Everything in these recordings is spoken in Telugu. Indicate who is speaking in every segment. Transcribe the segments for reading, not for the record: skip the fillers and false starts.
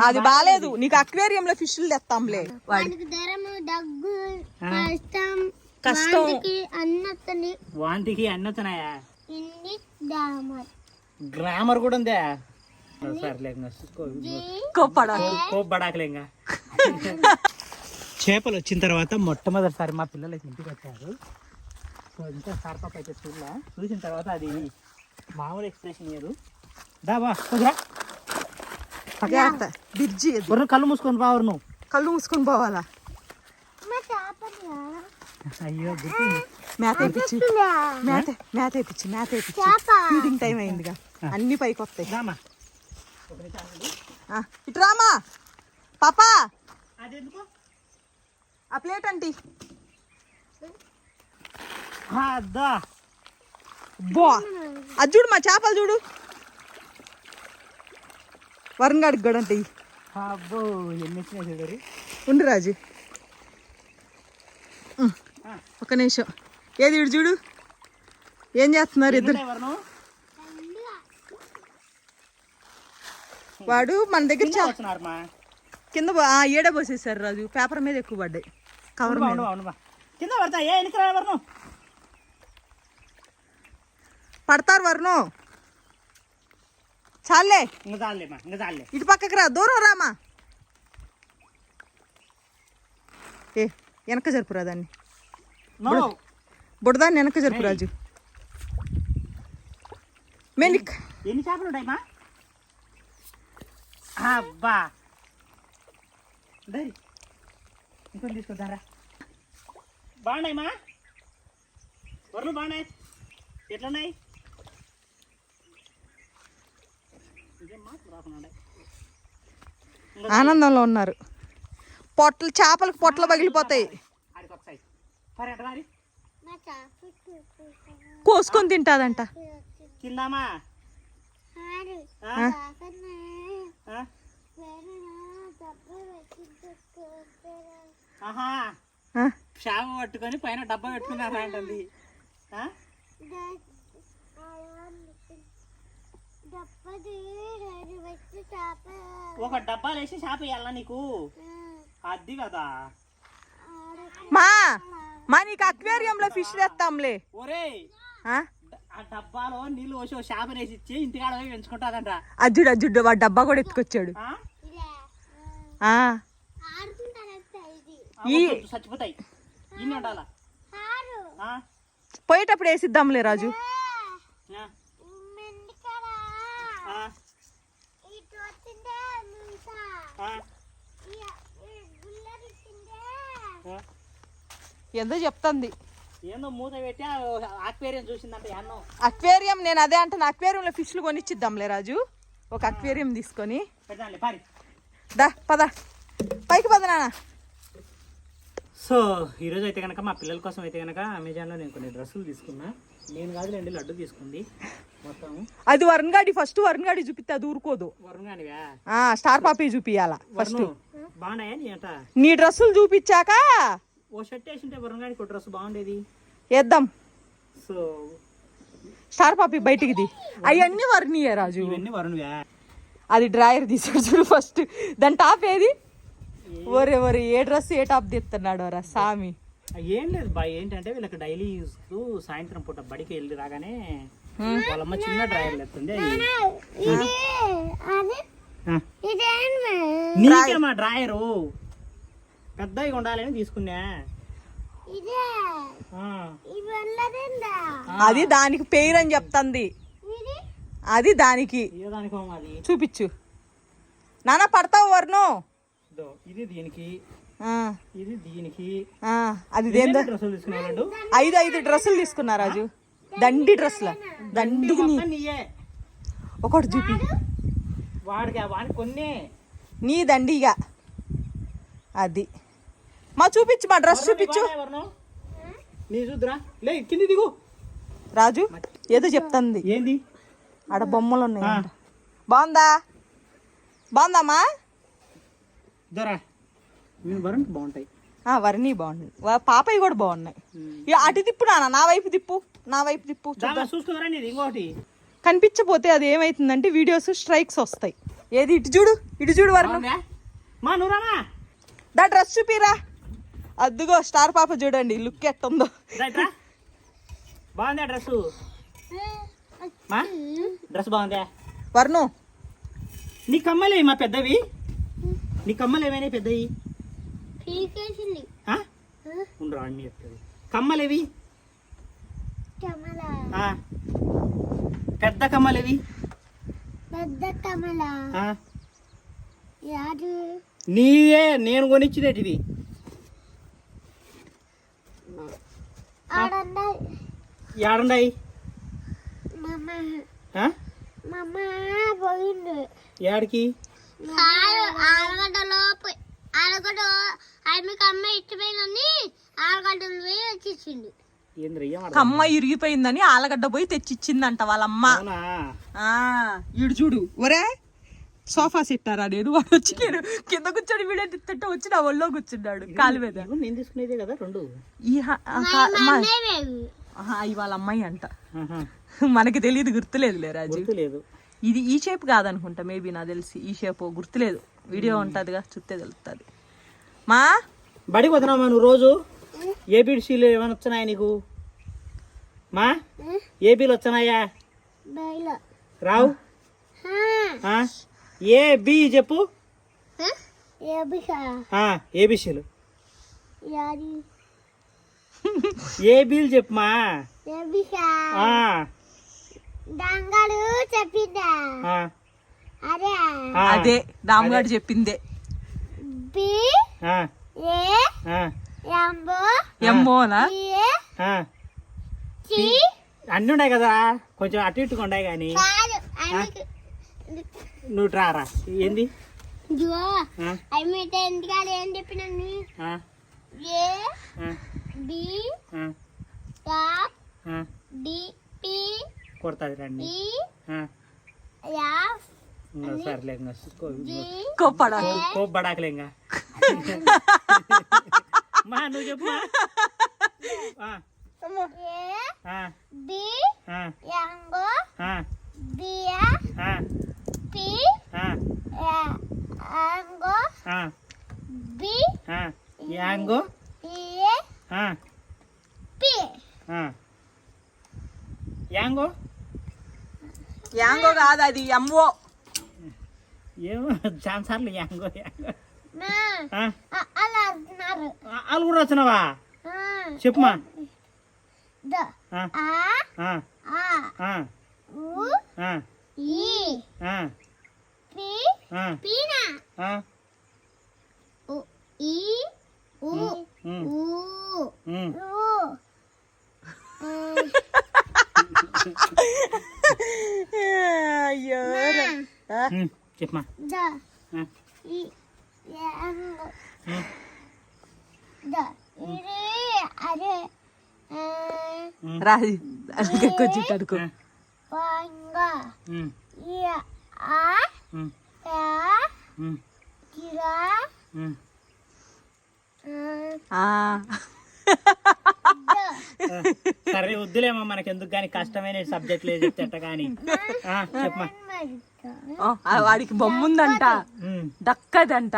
Speaker 1: అది బాలేదు. నీకు అక్వేరియంలో ఫిష్లు తెస్తాంలే. కష్టం
Speaker 2: వాంతికి అన్నొస్తున్నాయా? గ్రామర్ కూడా ఉందా? కోపడాకలేంగా. చేపలు వచ్చిన తర్వాత మొట్టమొదటిసారి మా పిల్లలు అయితే ఇంటికి వచ్చారు. సో ఇంకా సార్పాప అయితే చూసిన తర్వాత అది మామూలు ఎక్స్ప్రెషన్ ఇయ్యదు. దాబా కుదరా కళ్ళు మూసుకొని బావరు. నువ్వు
Speaker 1: కళ్ళు మూసుకొని పోవాలా?
Speaker 2: అయ్యో
Speaker 1: మేత వేయించి ఫీడింగ్ టైం అయిందిగా, అన్ని పైకి వస్తాయి. ఇటు రామా పాపా, ఆ ప్లేట్ అంటీ. బా అది చూడు, మా చేపలు చూడు. వరుణ్ గాడికి కూడా ఉంటాయి. ఉండు రాజు, ఒక నిమిషం. ఏది ఇడు చూడు, ఏం చేస్తున్నారు ఇద్దరు. వాడు మన దగ్గర కింద ఏడ పోసేసారు రాజు. పేపర్ మీద ఎక్కువ పడ్డాయి, కవర్ మీద పడతారు. వరుణు చాలే, ఇటు పక్కకి రా, దూరం రామా. ఏ వెనక జరుపురా దాన్ని, బుడదాన్ని వెనక జరుపు రాజు. మెలిక్
Speaker 2: ఎన్ని చేపలు ఉంటాయమ్మా? అబ్బా ఇంకొని తీసుకుంటారా? బాగున్నాయమ్మా, వరలు బాగున్నాయి. ఎట్లున్నాయి?
Speaker 1: ఆనందంలో ఉన్నారు. పొట్టలు, చేపలకు పొట్టలు పగిలిపోతాయి. కోసుకొని తింటాదంట.
Speaker 2: తిందామా? చేప పట్టుకొని పైన డబ్బా పెట్టుకున్నారా అంటుంది. ఒక డబ్బాలు వేసి చేప వేయాలా నీకు? అది కదా
Speaker 1: మా నీకు అక్వేరియంలో ఫిష్ తెస్తాంలే.
Speaker 2: ఒరే ఆ డబ్బాలో నీళ్ళు పోసి చేప వేసి ఇచ్చి ఇంటికాడ పోయి పెంచుకుంటాదంట.
Speaker 1: అజ్జుడు అజ్జుడు వాడు డబ్బా కూడా ఎత్తుకొచ్చాడు.
Speaker 2: చచ్చిపోతాయి. ఇన్ని ఉండాలా?
Speaker 1: పోయేటప్పుడు వేసిద్దాంలే రాజు. ఏదో చెప్తుంది.
Speaker 2: ఏందో మూత పెట్టి అక్వేరియం చూసిందంటే
Speaker 1: అక్వేరియం. నేను అదే అంటే అక్వేరియంలో ఫిష్లు కొనిచ్చిద్దాంలే రాజు. ఒక అక్వేరియం తీసుకొని దా పద, పైకి పద నాన్న.
Speaker 2: సో ఈరోజు అయితే కనుక మా పిల్లల కోసం అయితే కనుక అమెజాన్లో నేను కొన్ని డ్రెస్సులు తీసుకున్నా. నేను కాదులేండి, లడ్డు తీసుకుంది మొత్తం.
Speaker 1: అది వరుణ్ గాడి. ఫస్ట్ వరుణ్ గాడి చూపిస్తే అది ఊరుకోదు.
Speaker 2: వరుణ్ గాడివా?
Speaker 1: స్టార్ పాపి చూపియాలా ఫస్ట్.
Speaker 2: బాగున్నాయా నీ అంట?
Speaker 1: నీ డ్రెస్సులు చూపించాక
Speaker 2: ఓ షర్ట్ వేసింటే వరుణ్ గాడికి డ్రెస్ బాగుండేది.
Speaker 1: వేద్దాం.
Speaker 2: సో
Speaker 1: స్టార్ పాపి బయటికి అవన్నీ వరుణియే రాజు.
Speaker 2: ఇవన్నీ వరుణ్వా?
Speaker 1: అది డ్రాయర్ తీసాడు చూడు ఫస్ట్. దాని టాప్ ఏది? ఒరే ఒరే ఏ డ్రెస్ ఏ టాప్ తీస్తున్నాడు రా సామి.
Speaker 2: ఏం లేదు బాయ్, ఏంటంటే వీళ్ళకి డైలీ యూస్ సాయంత్రం పూట బడికి వెళ్ళి రాగానే వాళ్ళమ్మ చిన్న డ్రాయర్లు ఎత్తుంది. నీకేమా డ్రాయరు పెద్దగా ఉండాలని తీసుకున్నా.
Speaker 1: అది దానికి పేరు అని చెప్తుంది. అది దానికి చూపించు నాన్న. పడతావు వరుణు.
Speaker 2: ఇది దీనికి, ఇది దీనికి.
Speaker 1: అది దేందో 5 డ్రెస్సులు తీసుకున్నా రాజు. దండి డ్రెస్సుల దండికి ఒకటి చూపి.
Speaker 2: వాడికి కొన్ని
Speaker 1: నీ దండిగా అది మా చూపించు. మా డ్రెస్ చూపించు.
Speaker 2: నీ చూద్దురా, లే కింది దిగు.
Speaker 1: రాజు ఏదో చెప్తుంది.
Speaker 2: ఏంది?
Speaker 1: ఆడ బొమ్మలు ఉన్నాయి. బాగుందా? బాగుందమ్మా?
Speaker 2: బాగుంటాయి.
Speaker 1: వరుణి బాగుంది. పాపయ్య కూడా బాగున్నాయి. అటు తిప్పు నాన్న, నా వైపు తిప్పు, నా వైపు తిప్పు.
Speaker 2: చూసుకున్నారా? ఇంకోటి
Speaker 1: కనిపించపోతే అది ఏమైతుందంటే వీడియోస్ స్ట్రైక్స్ వస్తాయి. ఏది ఇటు చూడు వరుణ్.
Speaker 2: బాగుందా? మా నువ్వురామా
Speaker 1: దా డ్రెస్ చూపిరా. అద్దుగో స్టార్ పాప చూడండి లుక్ ఎట్టుందో.
Speaker 2: రైట్రా బాగుందా డ్రెస్? మా డ్రెస్ బాగుందా?
Speaker 1: వర్ణు
Speaker 2: నీ కమ్మలు మా పెద్దవి, నీ కమ్మలు ఏమైనా పెద్దవి? ఉండరా అన్ని చెప్తుంది. కమ్మలేవి? పెద్ద కమ్మలేవి? నీవే నేను కొనిచ్చినటివి. ఏడున్నాయి? ఏడికి?
Speaker 1: కమ్మ ఇరిగిపోయిందని ఆలగడ్డ పోయి తెచ్చిచ్చిందంట వాళ్ళమ్మ. ఈడు చూడు ఒరే సోఫా సెట్టారా నేను వాడు వచ్చి నేను కింద కూర్చొని వీడియో తిట్టే వచ్చి నా ఒళ్ళో కూర్చున్నాడు కాలు మీద.
Speaker 2: నేను తీసుకునేదే కదా రెండు.
Speaker 1: వాళ్ళ అమ్మాయి అంట, మనకి తెలియదు, గుర్తులేదులే రాజు. ఇది ఈ షేప్ కాదనుకుంటా, మేబీ నాకు తెలిసి ఈ షేప్ గుర్తులేదు. వీడియో ఉంటుందిగా చూస్తే తెలుస్తుంది. మా
Speaker 2: బడికి వస్తున్నావా నువ్వు రోజు? ఏబిసిలు ఏమైనా వచ్చినాయా నీకు? మా ఏబీలు వచ్చినాయా? రావు. ఏబి చెప్పు. ఏబిసిలు ఏబీలు చెప్పుమా.
Speaker 1: అదే రామ్గాడు చెప్పిందే. ఎమ్మోనా
Speaker 2: అన్నీ ఉన్నాయి కదా, కొంచెం అటు ఇట్టుగా ఉన్నాయి కానీ. నువ్వు రారా. ఏంది
Speaker 3: ఏం చెప్పినా
Speaker 2: కొడతాది రండి. సర్లే కోప్పడాకలేంగా. మా నువ్వు చెప్పు. యాంగో యాంగో
Speaker 1: యాంగో కాదు అది ఎమ్మో.
Speaker 2: ఏమో చాలా సార్లు యాంగో యాంగో వాళ్ళు కూడా వచ్చినావా? చెప్పుమా. చెప్పమా.
Speaker 1: రాజు కొంచెం తడుకో.
Speaker 2: సరే వద్దులేమో మనకెందుకు కానీ, కష్టమైన సబ్జెక్ట్ లేదు చెప్తే కానీ. చెప్పమా.
Speaker 1: వాడికి బొమ్మ ఉందంట, దక్కదంట.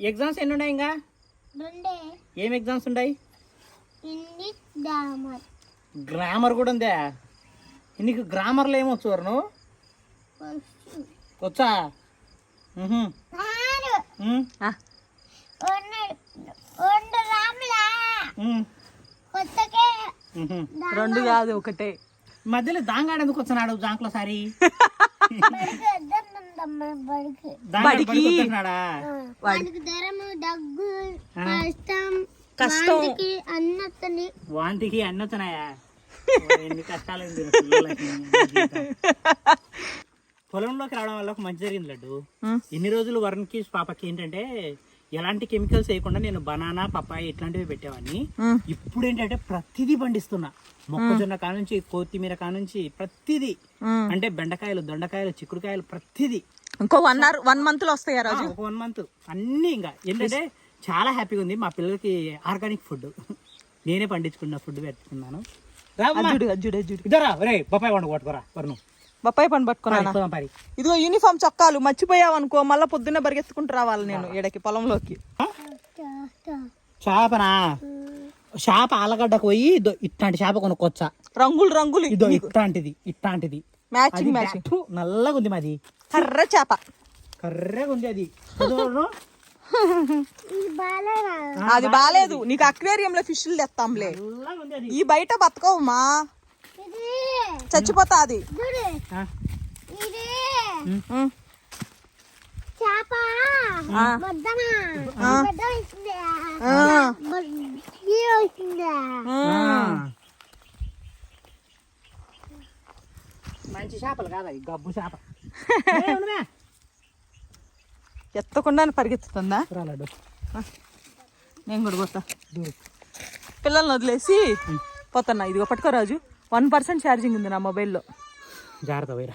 Speaker 2: ఎగ్జామ్స్ ఎన్ని ఉన్నాయి ఇంకా? ఏం ఎగ్జామ్స్ ఉన్నాయి? గ్రామర్ కూడా ఉందా నీకు? గ్రామర్లో ఏమొచ్చు వరుణు? వచ్చా?
Speaker 1: రెండు కాదు ఒకటే.
Speaker 2: మధ్యలో దాంగాడు ఎందుకు వచ్చినాడు? జాంకులో సారి వాంతికి అన్ని వచ్చినాయా? ఎన్ని కష్టాలు. పొలంలోకి రావడం వల్ల ఒక మంచి జరిగింది లడ్డు. ఇన్ని రోజులు వరుణ్కి పాపకి ఏంటంటే ఎలాంటి కెమికల్స్ వేయకుండా నేను బనానా పప్పాయ ఇట్లాంటివి పెట్టేవాడిని. ఇప్పుడు ఏంటంటే ప్రతిదీ పండిస్తున్నా. మొక్కజొన్న కానుంచి కొత్తిమీర కానుంచి ప్రతిదీ, అంటే బెండకాయలు, దొండకాయలు, చిక్కుడుకాయలు ప్రతిదీ.
Speaker 1: ఇంకో 1 month లో వస్తాయి రాజు.
Speaker 2: 1 month అన్ని. ఇంకా ఏంటంటే చాలా హ్యాపీగా ఉంది. మా పిల్లలకి ఆర్గానిక్ ఫుడ్ నేనే పండించుకున్న ఫుడ్ పెట్టుకున్నాను. ఇద్దరా రే బొప్పాయి వండు కొట్టుకోరా వరుణు.
Speaker 1: బొప్పాయి పండు పట్టుకున్నానా
Speaker 2: పోదాం పరి.
Speaker 1: ఇదిగో యూనిఫామ్ చొక్కాలు మర్చిపోయావు అనుకో మళ్ళీ పొద్దున్నే పరిగెత్తుకుంటూ రావాలి నేను ఈడకి పొలంలోకి
Speaker 2: చేపనా చేప ఆలగడ్డకు పోయి ఇట్లాంటి చేప కొనుక్కోవచ్చా
Speaker 1: రంగులు రంగులు
Speaker 2: ఇదో ఇట్లాంటిది
Speaker 1: మ్యాచింగ్ మ్యాచింగ్
Speaker 2: నల్లగా ఉంది మాది
Speaker 1: కర్ర చేప
Speaker 2: కర్రగా ఉంది అది చూడు.
Speaker 1: అది బాలేదు నీకు అక్వేరియంలో ఫిష్లు తెస్తాంలే
Speaker 2: నల్లగా ఉంది అది.
Speaker 1: ఈ బయట బతకవుమా చచ్చిపోతా అది
Speaker 2: ఆ,
Speaker 1: ఉం.
Speaker 3: చేప
Speaker 1: ఆ. ఆ.
Speaker 2: మంచి చేపలు కాదా ఈ గబ్బు చేప
Speaker 1: ఎత్తకుండా పరిగెత్తుతుందా
Speaker 2: లడ్డు
Speaker 1: నేను కూడా పోతా పిల్లల్ని వదిలేసి పోతున్నా ఇదిగో పట్టుకో రాజు 1% ఛార్జింగ్ ఉంది నా మొబైల్లో
Speaker 2: జాగ్రత్త పోయిరా